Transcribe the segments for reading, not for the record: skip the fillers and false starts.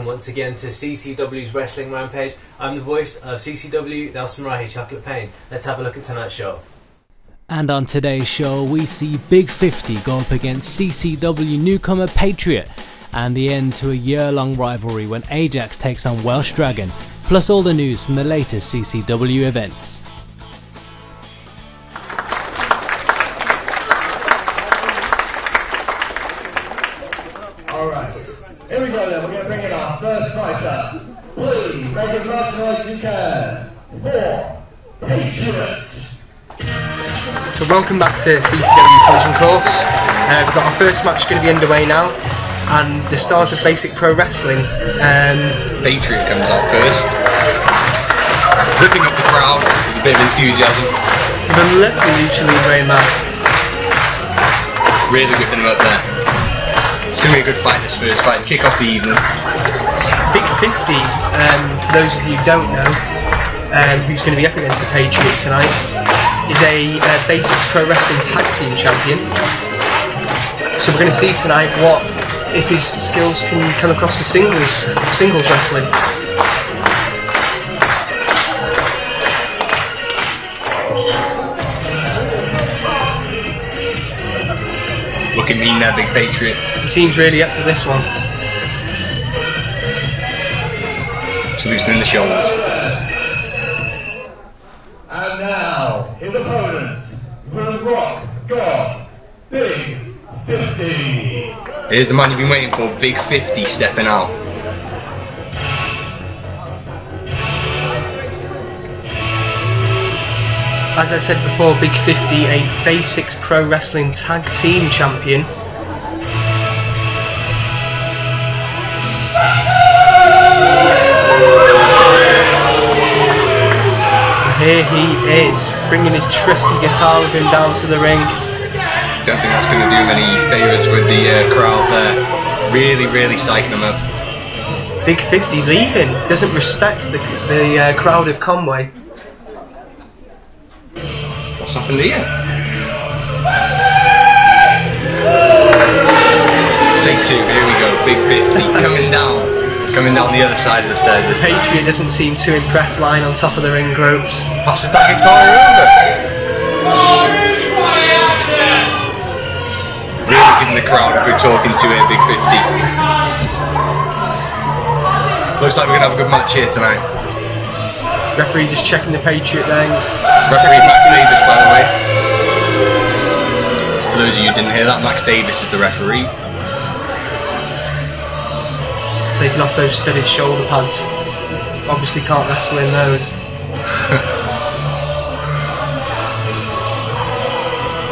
once again to CCW's Wrestling Rampage. I'm the voice of CCW, Nelson Rahi, Chocolate Pain. Let's have a look at tonight's show. And on today's show, we see Big 50 go up against CCW newcomer Patriot, and the end to a year-long rivalry when Ajax takes on Welsh Dragon, plus all the news from the latest CCW events. Alright, here we go then, we're going to bring in our first fighter. Please, make as much noise as you can for Patriot. So welcome back to CCW Collision Course. We've got our first match going to be underway now, and the stars of Basic Pro Wrestling. Patriot comes out first, whipping up the crowd with a bit of enthusiasm. With a lovely lucha libre mask. Really whipping them up there. It's going to be a good fight, this first fight, to kick off the evening. Big 50, for those of you who don't know, who's going to be up against the Patriot tonight, is a Basics Pro Wrestling Tag Team Champion. So we're going to see tonight if his skills can come across to singles wrestling. Looking mean there, Big Patriot. He seems really up for this one. Just loosening the shoulders. And now, his opponent, the Rock God, Big 50. Here's the man you've been waiting for, Big 50 stepping out. As I said before, Big 50, a Basics Pro Wrestling Tag Team Champion. Here he is, bringing his trusty guitar with him down to the ring. Don't think that's going to do him any favours with the crowd there. Really psyching him up. Big 50 leaving, doesn't respect the crowd of Conway. What's happened here? Take two, here we go, Big 50 coming down the other side of the stairs this time. Patriot doesn't seem too impressed, lying on top of the ring ropes. Passes that guitar over. Really giving the crowd a good talking to here, Big 50. Looks like we're going to have a good match here tonight. Referee just checking the Patriot then. Referee Max Davis, by the way. For those of you who didn't hear that, Max Davis is the referee. Taking off those studded shoulder pads. Obviously can't wrestle in those.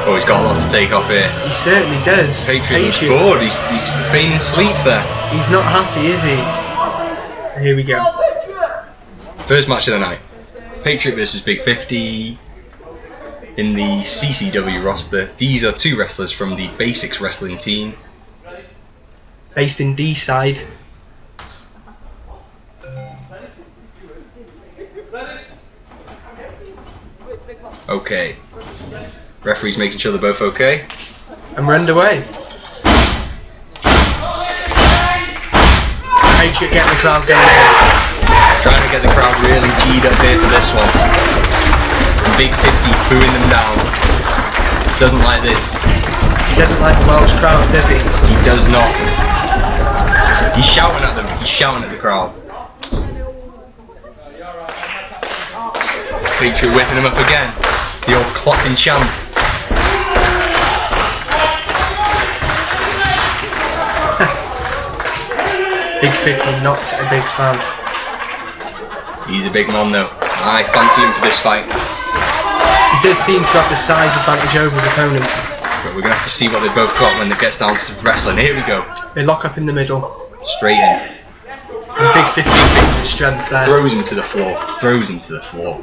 Oh, he's got a lot to take off here. He certainly does. Patriot's bored, he's feigning sleep there. He's not happy, is he? Here we go. First match of the night. Patriot versus Big 50 in the CCW roster. These are two wrestlers from the Basics Wrestling team. Based in D-side. Okay. Referee's making sure they're both okay. And we're underway. Patriot getting the crowd going. Trying to get the crowd really G'd up here for this one. And Big 50 booing them down. Doesn't like this. He doesn't like the Welsh crowd, does he? He does not. He's shouting at them. He's shouting at the crowd. Patriot whipping him up again. The old clocking champ. Big 50 not a big fan. He's a big man though. I fancy him for this fight. He does seem to have the size advantage over his opponent. But we're going to have to see what they've both got when it gets down to wrestling. Here we go. They lock up in the middle. Straight in. And Big 50 with strength there. Throws him to the floor. Throws him to the floor.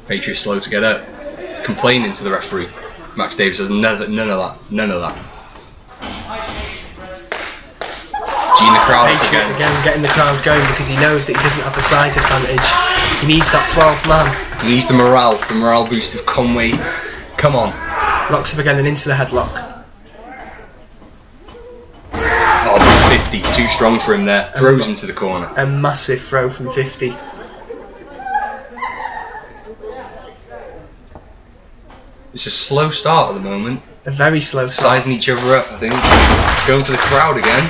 Patriot slow to get up. Complaining to the referee. Max Davis says none of that. None of that. Gene the crowd Patriot again getting the crowd going because he knows that he doesn't have the size advantage. He needs that 12th man. He needs the morale boost of Conway. Come on. Locks up again and into the headlock. Oh, Big 50 Too strong for him there. Throws into the corner. A massive throw from 50. It's a slow start at the moment. A very slow start. Sizing each other up, I think. Going for the crowd again.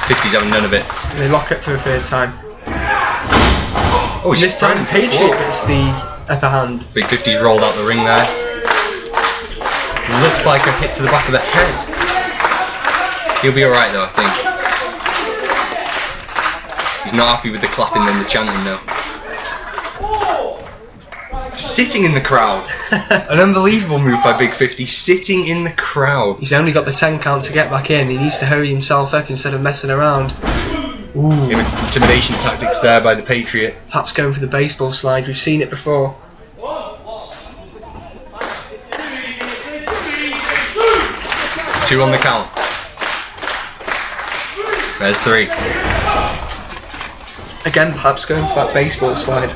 50's having none of it. They lock it for a third time. Oh, he's this time Patriot gets the upper hand. Big 50's rolled out the ring there. Looks like a hit to the back of the head. He'll be alright though, I think. He's not happy with the clapping and the chanting though. Sitting in the crowd. An unbelievable move by Big 50, sitting in the crowd. He's only got the 10 count to get back in. He needs to hurry himself up instead of messing around. Ooh. Intimidation tactics there by the Patriot. Perhaps going for the baseball slide. We've seen it before. Two on the count. There's 3. Again, perhaps going for that baseball slide.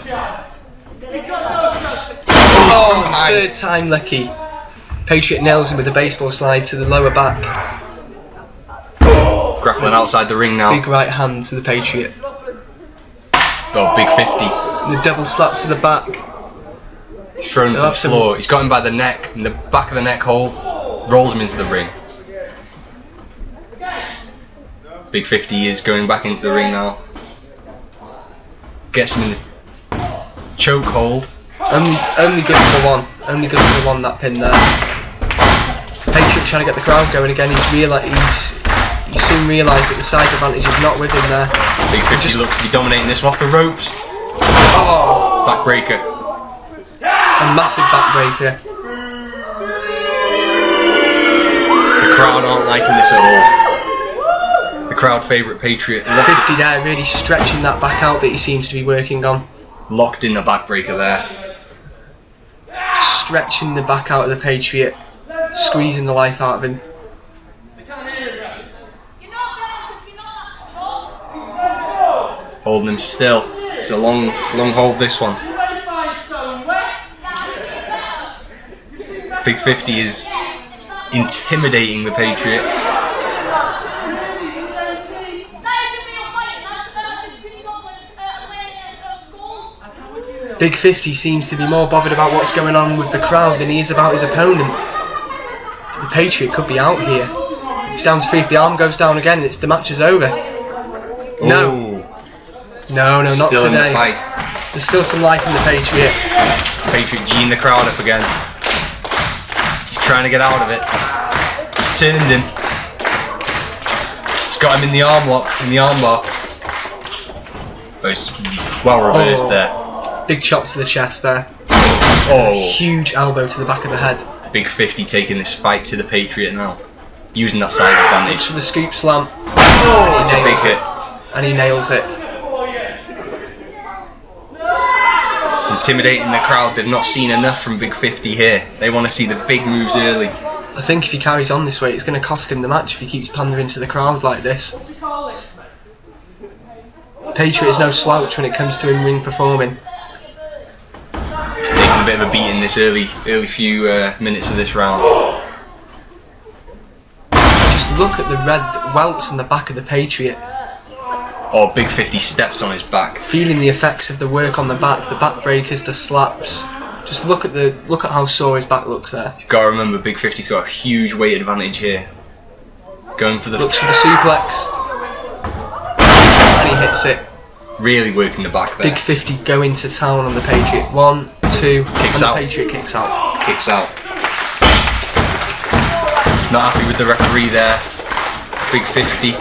Oh, third time lucky. Patriot nails him with the baseball slide to the lower back. Grappling outside the ring now. Big right hand to the Patriot. Oh, Big 50. And the double slap to the back. Thrown to the floor. He's got him by the neck, in the back of the neck hole. Rolls him into the ring. Big 50 is going back into the ring now. Gets him in the choke hold. Only good for the one. Only good for the one, that pin there. Patriot trying to get the crowd going again. He's soon realised that the size advantage is not with him there. Big 50 looks to be dominating this one off the ropes. Oh! Backbreaker. A massive backbreaker. The crowd aren't liking this at all. The crowd favourite Patriot. 50 there, really stretching that back out that he seems to be working on. Locked in the backbreaker there. Stretching the back out of the Patriot. Squeezing the life out of him. Holding him still. It's a long hold, this one. Big 50 is intimidating the Patriot. Big 50 seems to be more bothered about what's going on with the crowd than he is about his opponent. The Patriot could be out here. He's down to 3 if the arm goes down again and the match is over. No. No, not still today. In the fight. There's still some life in the Patriot. Patriot G'ing the crowd up again. He's trying to get out of it. He's turned him. He's got him in the arm lock, in the arm bar. Oh, it's well reversed there. Big chop to the chest there. Oh. Huge elbow to the back of the head. Big 50 taking this fight to the Patriot now. Using that size advantage. Looks for the scoop slam. Oh, it's a big hit. And he nails it. Intimidating the crowd. They've not seen enough from Big 50 here. They want to see the big moves early. I think if he carries on this way, it's going to cost him the match if he keeps pandering to the crowd like this. Patriot is no slouch when it comes to in-ring performing. He's taking a bit of a beat in this early few minutes of this round. Just look at the red welts on the back of the Patriot. Oh, Big 50 steps on his back. Feeling the effects of the work on the back, the backbreakers, the slaps. Just look at how sore his back looks there. You've got to remember, Big 50's got a huge weight advantage here. He's going for the... Looks for the suplex. And he hits it. Really working the back there. Big 50 going to town on the Patriot. 1, 2, kicks and out. The Patriot kicks out. Kicks out. Not happy with the referee there. Big 50.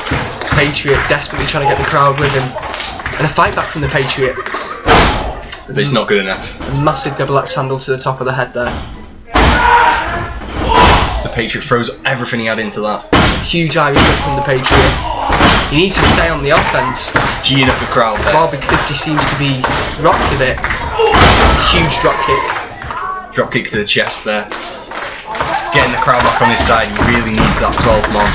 Patriot desperately trying to get the crowd with him. And a fight back from the Patriot. But it's not good enough. A massive double axe handle to the top of the head there. The Patriot throws everything he had into that. Huge Irish whip from the Patriot. He needs to stay on the offense. G'ing up the crowd there. While Big 50 seems to be rocked a bit. Huge drop kick. Drop kick to the chest there. Getting the crowd back on his side. He really needs that 12th man.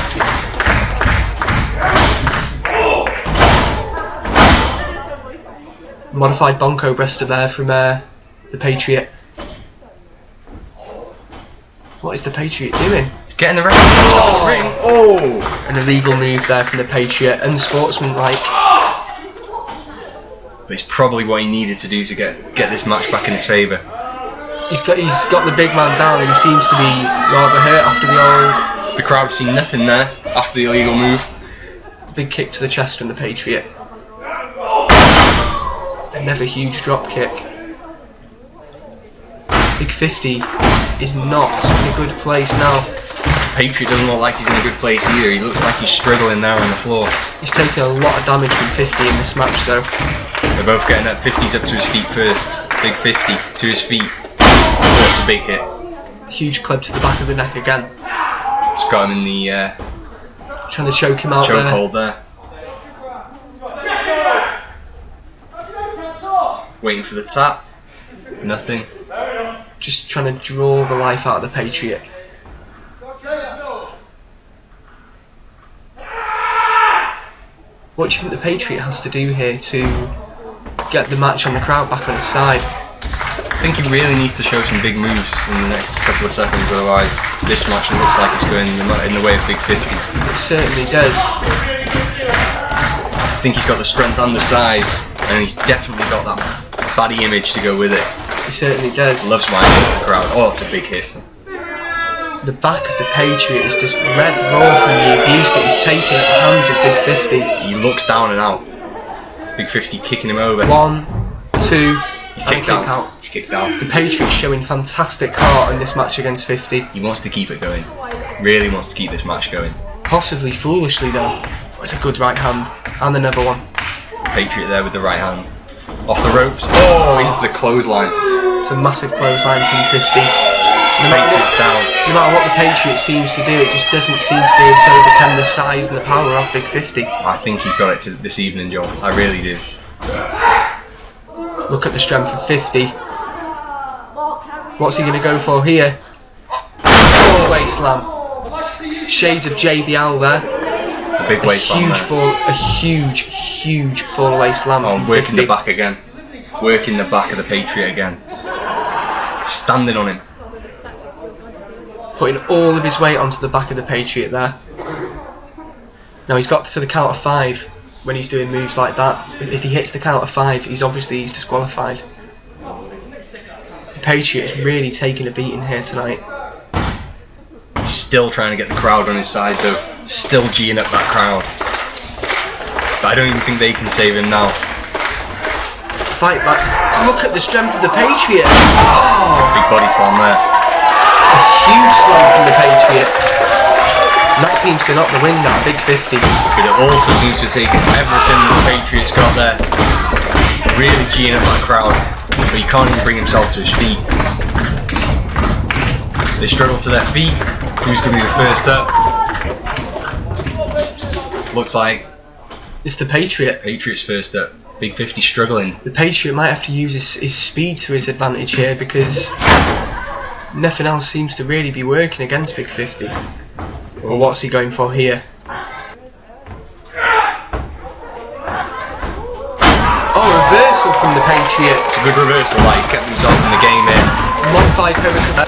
Modified Bonko breaster there from the Patriot. What is the Patriot doing? Getting the ring. Oh! An illegal move there from the Patriot, unsportsmanlike. But it's probably what he needed to do to get this match back in his favour. He's got the big man down and he seems to be rather hurt after the old... The crowd have seen nothing there after the illegal move. Big kick to the chest from the Patriot. Another huge drop kick. Big 50 is not in a good place now. Patriot doesn't look like he's in a good place either. He looks like he's struggling there on the floor. He's taken a lot of damage from 50 in this match though. They're both getting that. 50's up to his feet first. Big 50 to his feet. That's a big hit. Huge club to the back of the neck again. Just got him in the trying to choke him out there. chokehold there. Waiting for the tap. Nothing. Just trying to draw the life out of the Patriot. What do you think the Patriot has to do here to get the match and the crowd back on his side? I think he really needs to show some big moves in the next couple of seconds, otherwise this match looks like it's going in the way of Big 50. It certainly does. I think he's got the strength and the size, and he's definitely got that baddie image to go with it. He certainly does. Loves smiling at the crowd. Oh, it's a big hit. The back of the Patriot is just red raw from the abuse that he's taken at the hands of Big 50. He looks down and out. Big 50 kicking him over. 1, 2, he's kicked out. He's kicked out. The Patriot's showing fantastic heart in this match against 50. He wants to keep it going. Really wants to keep this match going. Possibly foolishly though. It's a good right hand. And another one. Patriot there with the right hand. Off the ropes. Oh, into the clothesline. It's a massive clothesline from 50. No matter what the Patriot seems to do, it just doesn't seem to be able to overcome the size and the power of Big 50. I think he's got it this evening, Joel. I really do. Look at the strength of 50. What's he going to go for here? Fall-away slam. Shades of JBL there. A big weight slam there. A huge fall-away slam. Oh, working the back again. Working the back of the Patriot again. Standing on him. Putting all of his weight onto the back of the Patriot there. Now he's got to the count of 5 when he's doing moves like that. If he hits the count of 5, he's disqualified. The Patriot is really taking a beating here tonight. He's still trying to get the crowd on his side though. Still G'ing up that crowd. But I don't even think they can save him now. Fight back. Look at the strength of the Patriot. Oh, big body slam there. A huge slam from the Patriot. And that seems to knock the wind out of Big 50. But it also seems to take everything that the Patriot's got there. Really G'ing up that crowd. But he can't even bring himself to his feet. They struggle to their feet. Who's going to be the first up? Looks like it's the Patriot. Patriot's first up. Big 50 struggling. The Patriot might have to use his speed to his advantage here because nothing else seems to really be working against Big 50. Well, what's he going for here? Oh, reversal from the Patriot. It's a good reversal, like he's kept himself in the game here. Modified hurricane.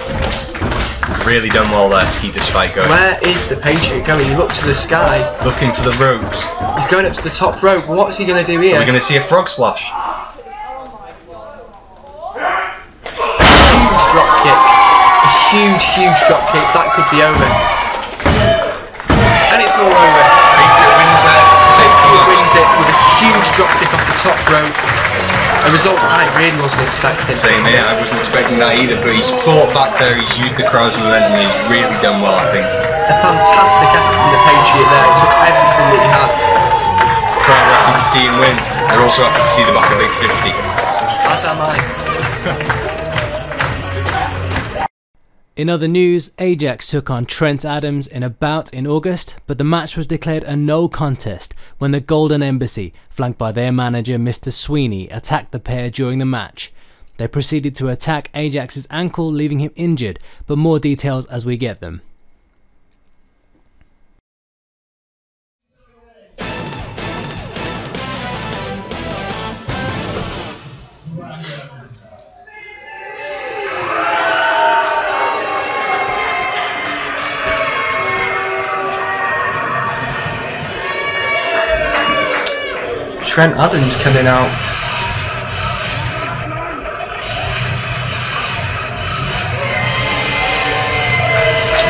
Really done well there to keep this fight going. Where is the Patriot going? He looked to the sky. Looking for the ropes. He's going up to the top rope. What's he going to do here? Are we going to see a frog splash? Huge drop kick. A huge drop kick. That could be over. And it's all over. Patriot wins there. Patriot wins it with a huge drop kick off the top rope. A result that I really wasn't expecting. Same here, I wasn't expecting that either, but he's fought back there, he's used the crowd's momentum, he's really done well, I think. A fantastic effort from the Patriot there. He took everything that he had. The crowd are happy to see him win. They're also happy to see the back of Big 50. As am I. In other news, Ajax took on Trent Adams in a bout in August, but the match was declared a no contest when the Golden Embassy, flanked by their manager Mr. Sweeney, attacked the pair during the match. They proceeded to attack Ajax's ankle, leaving him injured, but more details as we get them. Trent Adams coming out.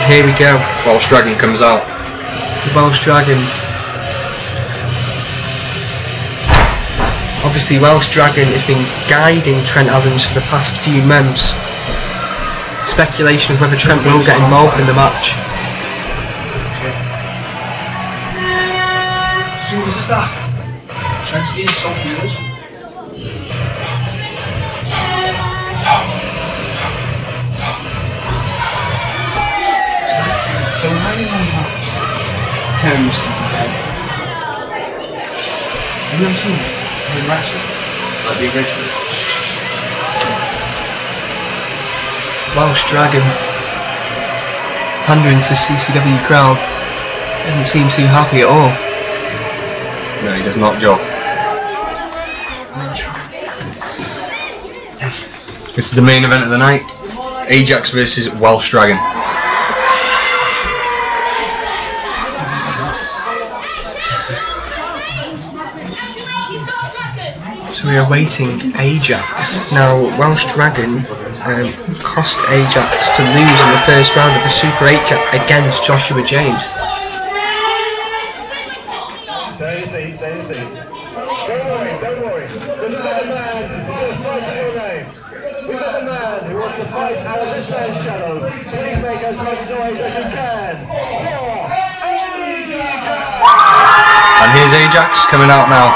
Here we go. Welsh Dragon comes out. The Welsh Dragon. Obviously Welsh Dragon has been guiding Trent Adams for the past few months. Speculation of whether Trent will get involved in the match. What's this that? Trent's being so good. So how do you know that? Him Have you ever seen it? The wrestler? Like the original? Welsh Dragon pandering to the CCW crowd. Doesn't seem too happy at all. No, he does not, Joe. This is the main event of the night. Ajax versus Welsh Dragon. So we are waiting Ajax. Now Welsh Dragon cost Ajax to lose in the first round of the Super 8 against Joshua James. Stay in seats. Don't worry. We've got a man who's going to fight in your name. We've got a man who wants to fight out of this man's shadow. Please make as much noise as you can. And here's Ajax coming out now.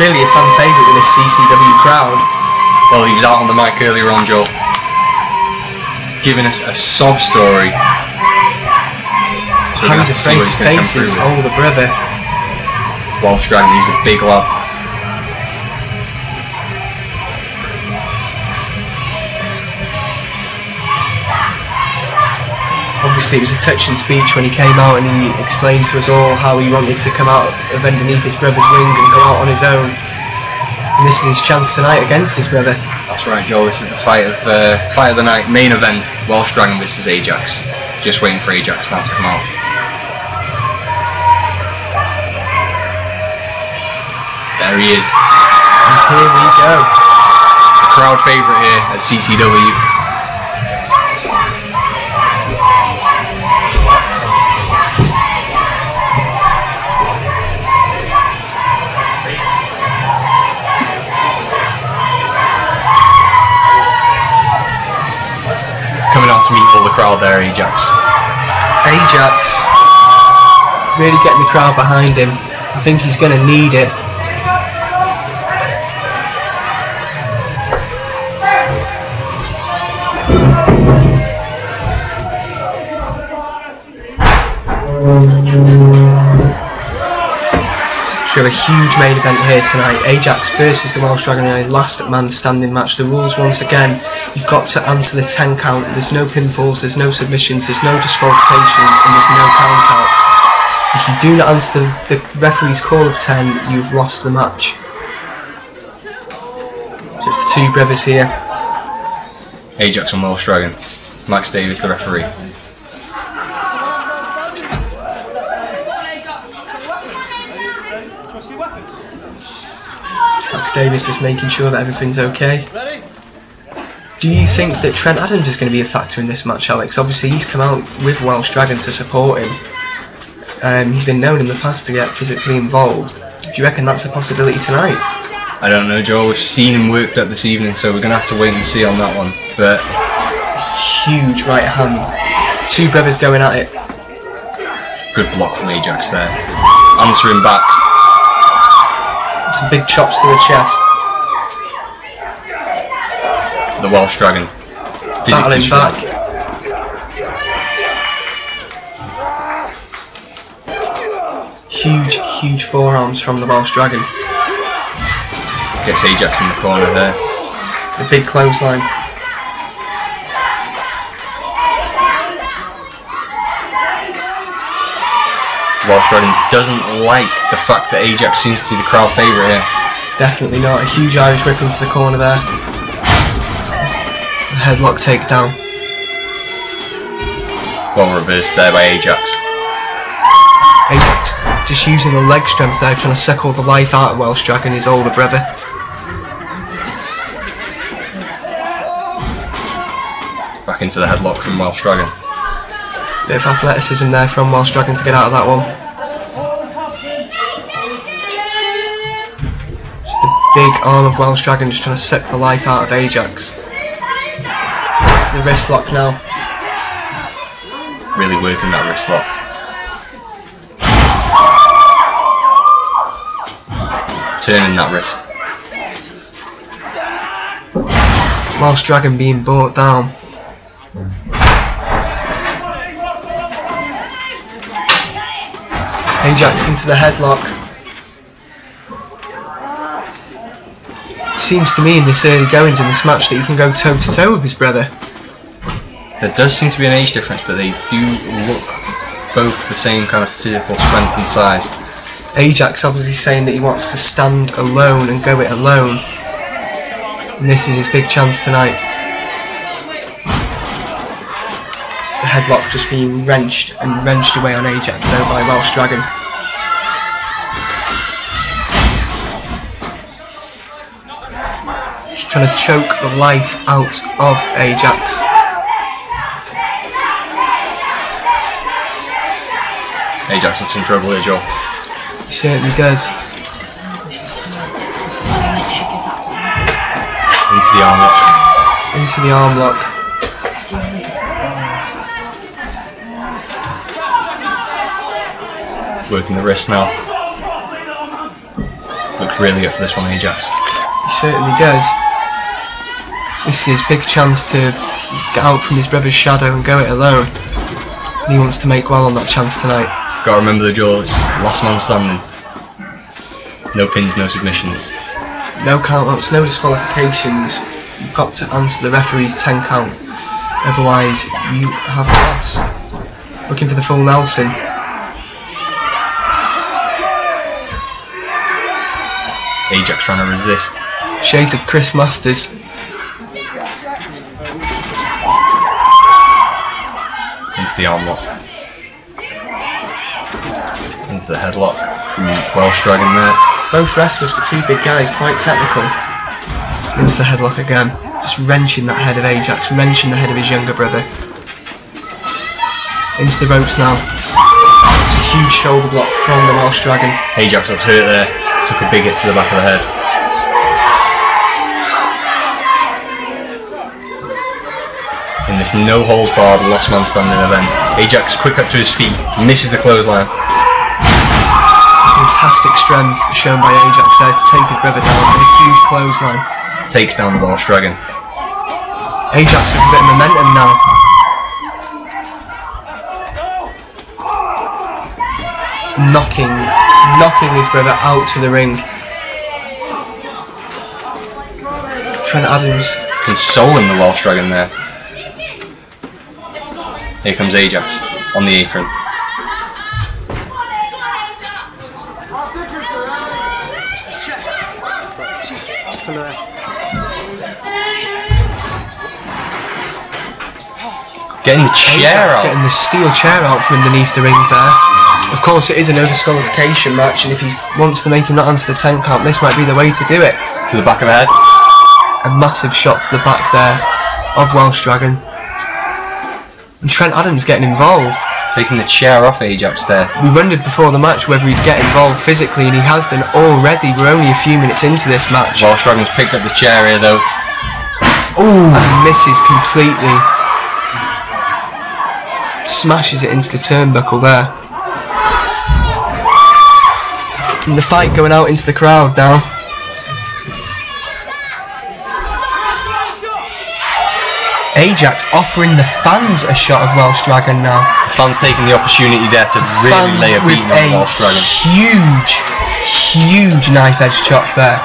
Clearly a fan favourite with this CCW crowd. Well, he was out on the mic earlier on, Joe, giving us a sob story. So Hands afraid to face his older brother. Welsh Dragon, he's a big lad. Obviously it was a touching speech when he came out and he explained to us all how he wanted to come out of underneath his brother's wing and go out on his own. And this is his chance tonight against his brother. That's right, Joe, this is the fight of the night, main event, Welsh Dragon versus Ajax. Just waiting for Ajax now to come out. There he is. And here we go. The crowd favourite here at CCW. Coming out to meet all the crowd there, Ajax. Ajax really getting the crowd behind him. I think he's going to need it. So a huge main event here tonight. Ajax versus the Welsh Dragon in a last man standing match. The rules once again, you've got to answer the 10 count. There's no pinfalls, there's no submissions, there's no disqualifications, and there's no count out. If you do not answer the referee's call of 10, you've lost the match. So it's the two brothers here. Ajax and Welsh Dragon. Max Davis, the referee. Max Davis just making sure that everything's okay. Do you think that Trent Adams is going to be a factor in this match, Alex? Obviously he's come out with Welsh Dragon to support him. He's been known in the past to get physically involved. Do you reckon that's a possibility tonight? I don't know, Joe. We've seen him worked up this evening, so we're going to have to wait and see on that one. But huge right hand. The two brothers going at it. Good block from Ajax there. Answering back. Some big chops to the chest. The Welsh Dragon. Battling back. Huge forearms from the Welsh Dragon. Gets Ajax in the corner there. The big clothesline. Welsh Dragon doesn't like the fact that Ajax seems to be the crowd favourite here. Definitely not. A huge Irish whip into the corner there. A headlock takedown. Well reversed there by Ajax. Ajax just using the leg strength there, trying to suck all the life out of Welsh Dragon, his older brother. Back into the headlock from Welsh Dragon. Bit of athleticism there from Welsh Dragon to get out of that one. Just the big arm of Welsh Dragon just trying to suck the life out of Ajax. It's the wrist lock now. Really working that wrist lock. Turning that wrist. Welsh Dragon being brought down. Ajax into the headlock. Seems to me in this early goings in this match that he can go toe to toe with his brother. There does seem to be an age difference, but they do look both the same kind of physical strength and size. Ajax obviously saying that he wants to stand alone and go it alone. And this is his big chance tonight. The headlock just being wrenched and wrenched away on Ajax though by Welsh Dragon. Just trying to choke the life out of Ajax. Ajax looks in trouble here, Joel. He certainly does. Into the arm lock. Into the arm lock. Working the wrist now. Looks really good for this one, Ajax. He certainly does. This is his big chance to get out from his brother's shadow and go it alone. And he wants to make well on that chance tonight. Got to remember the drill, it's last man standing. No pins, no submissions. No count-outs, no disqualifications. You've got to answer the referee's 10 count. Otherwise, you have lost. Looking for the full Nelson. Ajax trying to resist. Shades of Chris Masters. Into the arm lock. Into the headlock from Welsh Dragon there. Both wrestlers for two big guys, quite technical. Into the headlock again. Just wrenching that head of Ajax, wrenching the head of his younger brother. Into the ropes now. It's a huge shoulder block from the Welsh Dragon. Ajax looks hurt there. Took a big hit to the back of the head. In this no holds barred last man standing event, Ajax quick up to his feet, misses the clothesline. Fantastic strength shown by Ajax there to take his brother down with a huge clothesline. Takes down the Welsh Dragon. Ajax with a bit of momentum now. Knocking his brother out to the ring. Trent Adams consoling the Welsh Dragon there. Here comes Ajax on the apron. Getting the chair Ajax out. getting the steel chair out from underneath the ring there. Of course it is a no disqualification match, and if he wants to make him not answer the 10 count, this might be the way to do it. To the back of the head. A massive shot to the back there of Welsh Dragon. And Trent Adams getting involved. Taking the chair off Ajax there. We wondered before the match whether he'd get involved physically, and he has done already. We're only a few minutes into this match. Welsh Dragon's picked up the chair here though. Ooh, and misses completely. Smashes it into the turnbuckle there. And the fight going out into the crowd now. Ajax offering the fans a shot of Welsh Dragon now. The fans taking the opportunity there to really lay a beating on Welsh Dragon. Huge knife edge chop there.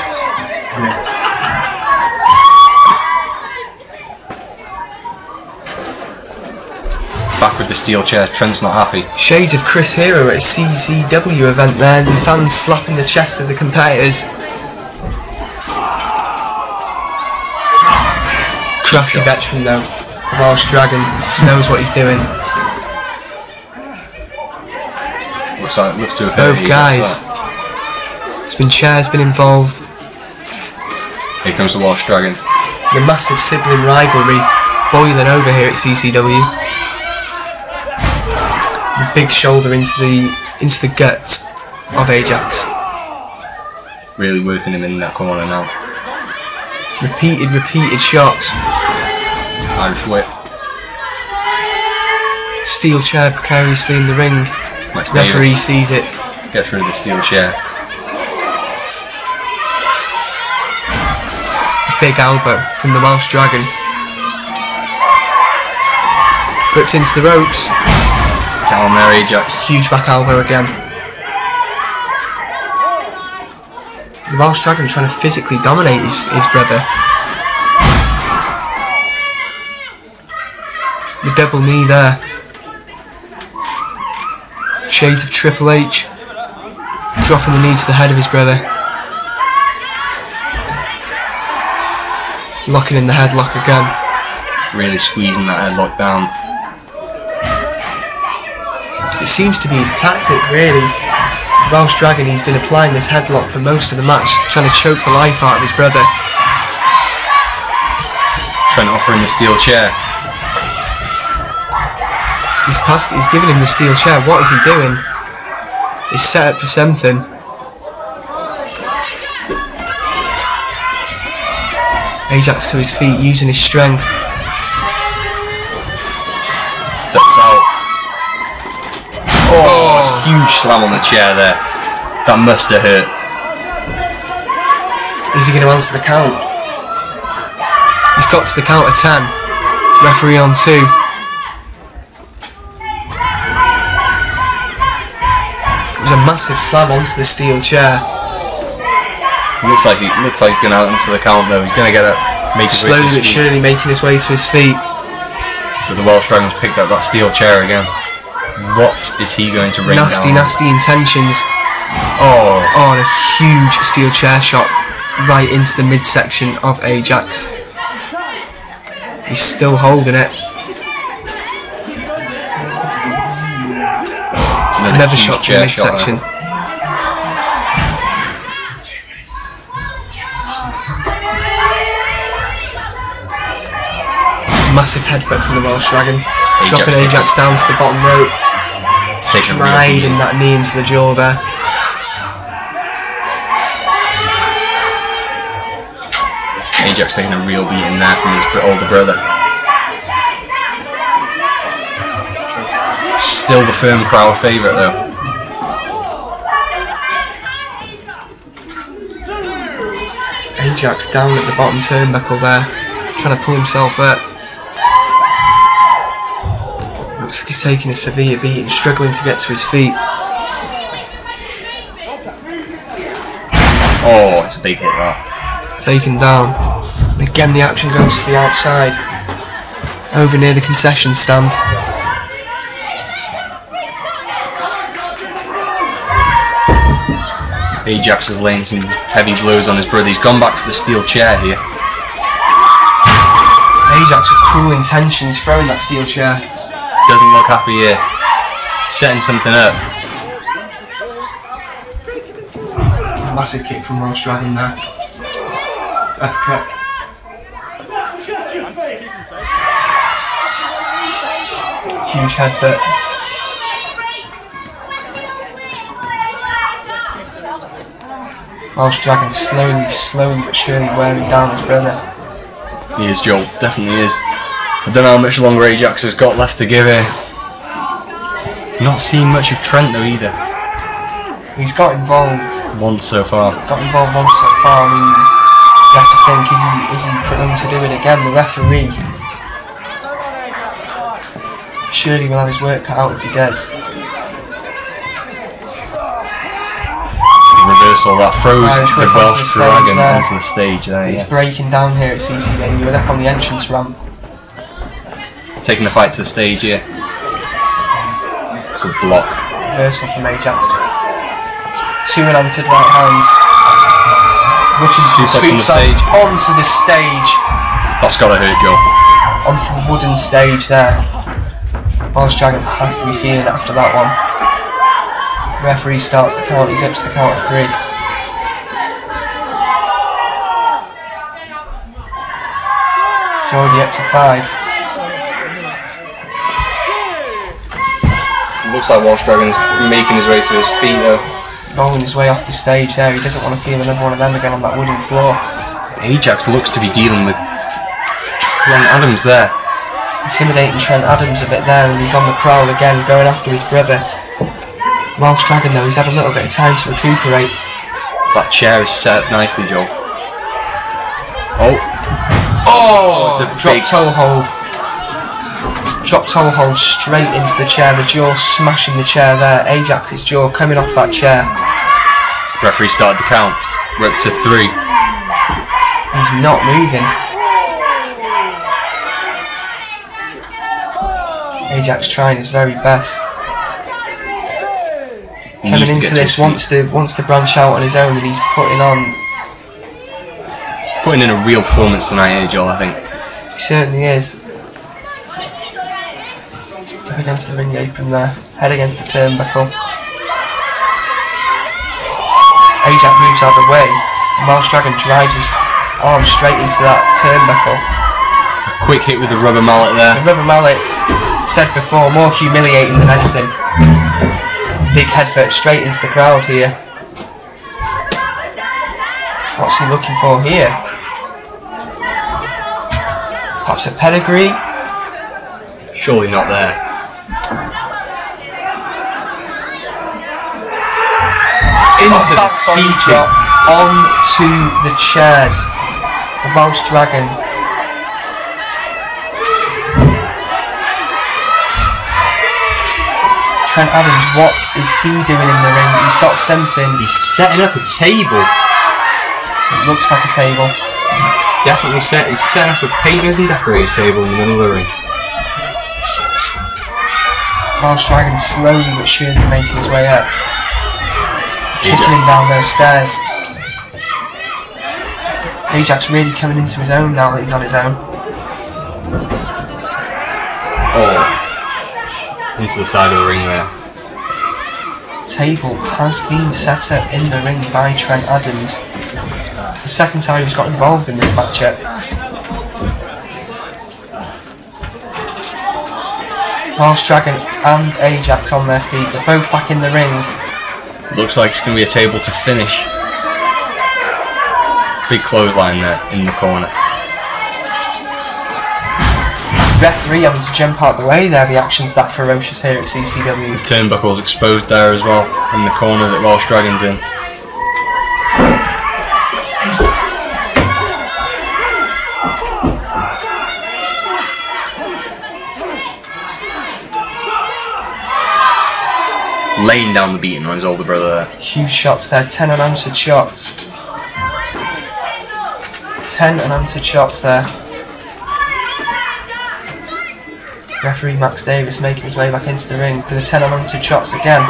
Back with the steel chair, Trent's not happy. Shades of Chris Hero at a CCW event there, the fans slapping the chest of the competitors. Crafty veteran though, the Welsh Dragon knows what he's doing. Looks to have hurt Both guys. It's been chairs been involved. Here comes the Welsh Dragon. The massive sibling rivalry boiling over here at CCW. The big shoulder into the gut of Ajax. Really working him in that corner now. Repeated shots. Irish whip. Steel chair precariously in the ring. Max Referee Davis sees it. gets rid of the steel chair. Big elbow from the Welsh Dragon. Whipped into the ropes. Down there, Ajax. Huge back elbow again. The Welsh Dragon trying to physically dominate his brother. The double knee there. Shades of Triple H. Dropping the knee to the head of his brother. Locking in the headlock again. Really squeezing that headlock down. It seems to be his tactic, really. The Welsh Dragon, he's been applying this headlock for most of the match, trying to choke the life out of his brother. Trying to offer him the steel chair. He's giving him the steel chair. What is he doing? He's set up for something. Ajax to his feet, using his strength. Ducks out. Oh, huge slam on the chair there. That must have hurt. Is he going to answer the count? He's got to the count of 10. Referee on 2. It was a massive slam onto the steel chair. Looks like he's going out into the count though. He's going to get up, make his way to his Slowly but feet. surely making his way to his feet. But the Welsh Dragon's picked up that steel chair again. What is he going to rain Nasty intentions. Oh, And a huge steel chair shot right into the midsection of Ajax. He's still holding it. Another shot to the midsection. Massive headbutt from the Welsh Dragon. Dropping Ajax down to the bottom rope. Sliding that knee into the jaw there. Ajax taking a real beating there from his older brother. Still the firm crowd favourite though. Ajax down at the bottom turnbuckle there, trying to pull himself up. Looks like he's taking a severe beating, struggling to get to his feet. Oh, it's a big hit that. Taken down. And again the action goes to the outside, over near the concession stand. Ajax is laying some heavy blows on his brother. He's gone back for the steel chair here. Ajax with cruel intentions, throwing that steel chair. Doesn't look happy here. Setting something up. Massive kick from Welsh Dragon there. Uppercut. Huge headbutt. Welsh Dragon slowly but surely wearing down his brother. He is, Joel. Definitely is. I don't know how much longer Ajax has got left to give here. Not seeing much of Trent though either. He's got involved. Once so far. Got involved once so far. I mean, you have to think, is he prone to do it again? The referee. Surely will have his work cut out if he does. Reversal that throws Irish the whip Welsh onto the stage Dragon there. onto the stage there. It's Yeah. breaking down here at CCW. We're up on the entrance ramp. Taking the fight to the stage here. So block. Reversal from Ajax. Two unanswered right hands. Looking Suplex on the swoops stage. onto the stage. That's gotta hurt, Joe. Onto the wooden stage there. Welsh Dragon has to be feeling it after that one. Referee starts the count, he's up to the count of 3. He's already up to 5. Looks like Welsh Dragon's making his way to his feet though. Rolling his way off the stage there, he doesn't want to feel another one of them again on that wooden floor. Ajax looks to be dealing with Trent Adams there. Intimidating Trent Adams a bit there, and he's on the prowl again, going after his brother. Welsh Dragon though, he's had a little bit of time to recuperate. That chair is set up nicely, Joel. Oh, it's a drop big toe hold. Drop toe hold straight into the chair, the jaw smashing the chair there. Ajax's jaw coming off that chair. Referee started the count. We're up to 3. He's not moving. Ajax trying his very best. Coming into this wants to branch out on his own, and he's putting in a real performance tonight here, Joel, I think. He certainly is. Up against the ring apron there, head against the turnbuckle. Ajax moves out of the way, and Welsh Dragon drives his arm straight into that turnbuckle. A quick hit with the rubber mallet there. The rubber mallet, said before, more humiliating than anything. Big headbutt straight into the crowd here. What's he looking for here? Perhaps a pedigree? Surely not there. Into the seat, onto the chairs. The Welsh Dragon. Trent Adams, what is he doing in the ring? He's got something. He's setting up a table. It looks like a table. He's definitely he's setting up a painters and decorators table in the middle of the ring. Welsh Dragon slowly but surely making his way up. Kicking him down those stairs. Ajax really coming into his own now that he's on his own. Oh, into the side of the ring there. Table has been set up in the ring by Trent Adams. It's the second time he's got involved in this matchup. Welsh Dragon and Ajax on their feet, they're both back in the ring. Looks like it's going to be a table to finish. Big clothesline there in the corner. Referee having to jump out the way there, the action's that ferocious here at CCW. Turnbuckle's exposed there as well, in the corner that Welsh Dragon's in. Laying down the beating on his older brother there. Huge shots there, 10 unanswered shots. 10 unanswered shots there. Referee Max Davis making his way back into the ring for the 10 unanswered shots again.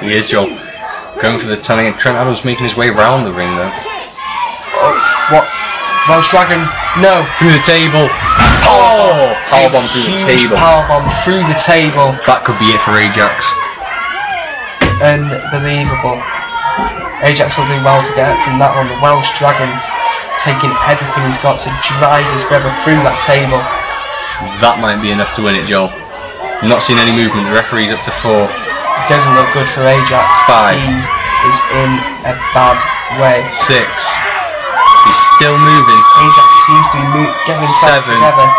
He is, Joel. Going for the 10 again. Trent Adams making his way around the ring though. Oh, what? Welsh Dragon, no! Through the table! Oh! Powerbomb through the table. Powerbomb through the table. That could be it for Ajax. Unbelievable. Ajax will do well to get it from that one. The Welsh Dragon taking everything he's got to drive his brother through that table. That might be enough to win it, Joel. I'm not seeing any movement. The referee's up to 4. It doesn't look good for Ajax. 5. He is in a bad way. 6. He's still moving. Ajax seems to be getting himself 7. together.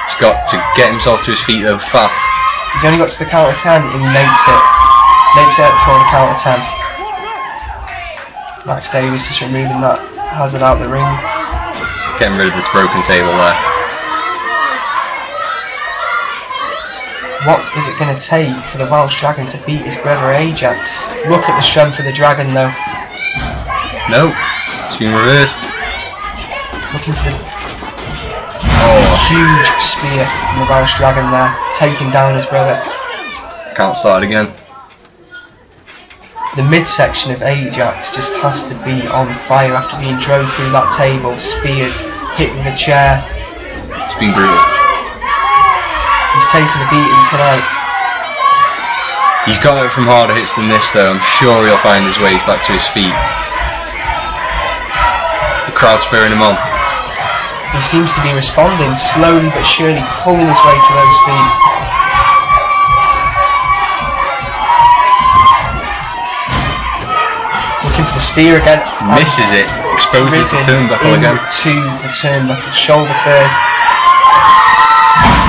He's got to get himself to his feet though fast. He's only got to the count of 10 and he makes it. Makes it before the count of 10. Max Davis just removing that hazard out the ring. Getting rid of this broken table there. What is it going to take for the Welsh Dragon to beat his brother Ajax? Look at the strength of the Dragon though. No, it's been reversed. Looking for the huge spear from the Welsh Dragon there, taking down his brother. Can't start again. The midsection of Ajax just has to be on fire after being drove through that table, speared, hit with a chair. It's been brutal. He's taken a beating tonight. He's got it from harder hits than this though. I'm sure he'll find his ways back to his feet. The crowd spurring him on. He seems to be responding, slowly but surely pulling his way to those feet. Looking for the spear again. Misses it. Exposes the turnbuckle again. To the turnbuckle. Shoulder first.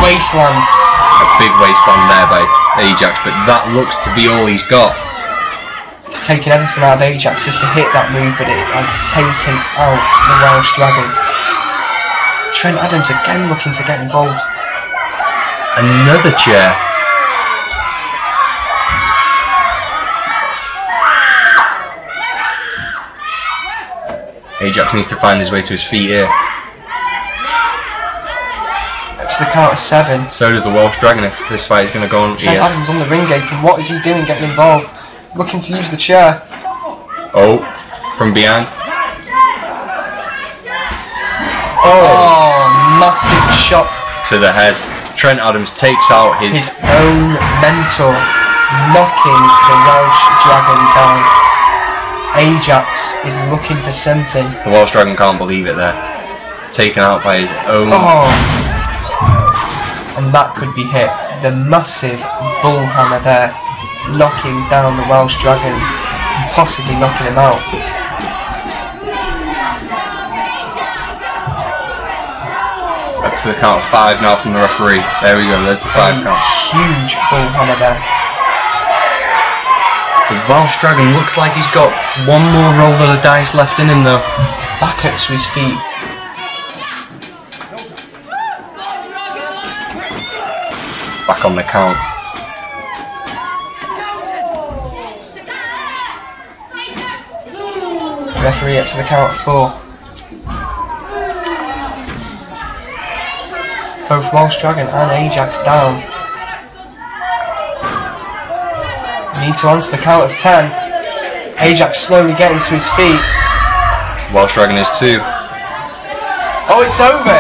Wasteland. A big wasteland there by Ajax, but that looks to be all he's got. It's taken everything out of Ajax just to hit that move, but it has taken out the Welsh Dragon. Trent Adams again looking to get involved. Another chair. Ajax needs to find his way to his feet here. Up to the count of 7. So does the Welsh Dragon if this fight is going to go on. Trent Adams on the ring apron. What is he doing getting involved? Looking to use the chair. Oh, from behind. Oh, massive shot to the head. Trent Adams takes out his own mentor, knocking the Welsh Dragon down. Ajax is looking for something. The Welsh Dragon can't believe it there. Taken out by his own. Oh, and that could be hit. The massive bull hammer there, knocking down the Welsh Dragon and possibly knocking him out. Up to the count of 5 now from the referee. There we go, there's the 5 count. Huge bull hammer there. The Welsh Dragon looks like he's got one more roll of the dice left in him though. Back up to his feet. Back on the count. Referee up to the count of 4. Both Welsh Dragon and Ajax down. Need to answer the count of 10. Ajax slowly getting to his feet. Welsh Dragon is 2. Oh, it's over!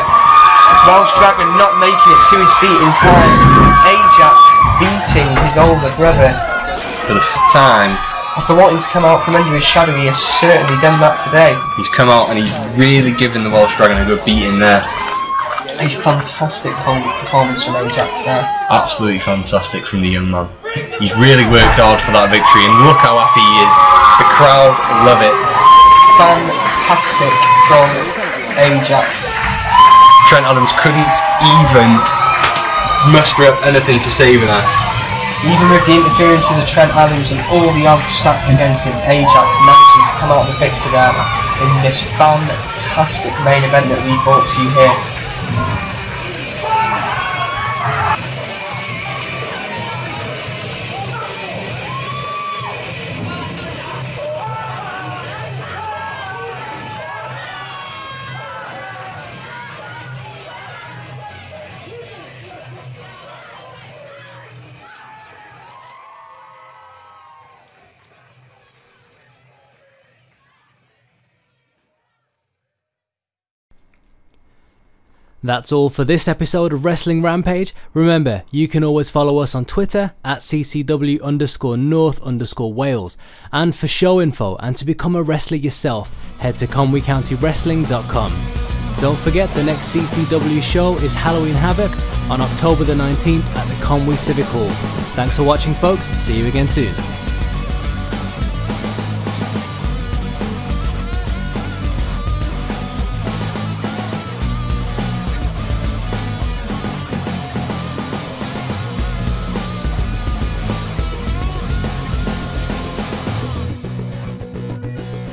Welsh Dragon not making it to his feet in time. Ajax beating his older brother. For the first time. After wanting to come out from under his shadow, he has certainly done that today. He's come out and he's really given the Welsh Dragon a good beating there. A fantastic performance from Ajax there. Absolutely fantastic from the young man. He's really worked hard for that victory and look how happy he is. The crowd love it. Fantastic from Ajax. Trent Adams couldn't even muster up anything to save that. Even with the interferences of Trent Adams and all the odds stacked against him, Ajax managing to come out the victor there in this fantastic main event that we brought to you here. That's all for this episode of Wrestling Rampage. Remember, you can always follow us on Twitter at CCW_North_Wales. And for show info and to become a wrestler yourself, head to conwaycountywrestling.com. Don't forget the next CCW show is Halloween Havoc on October the 19th at the Conway Civic Hall. Thanks for watching folks, see you again soon.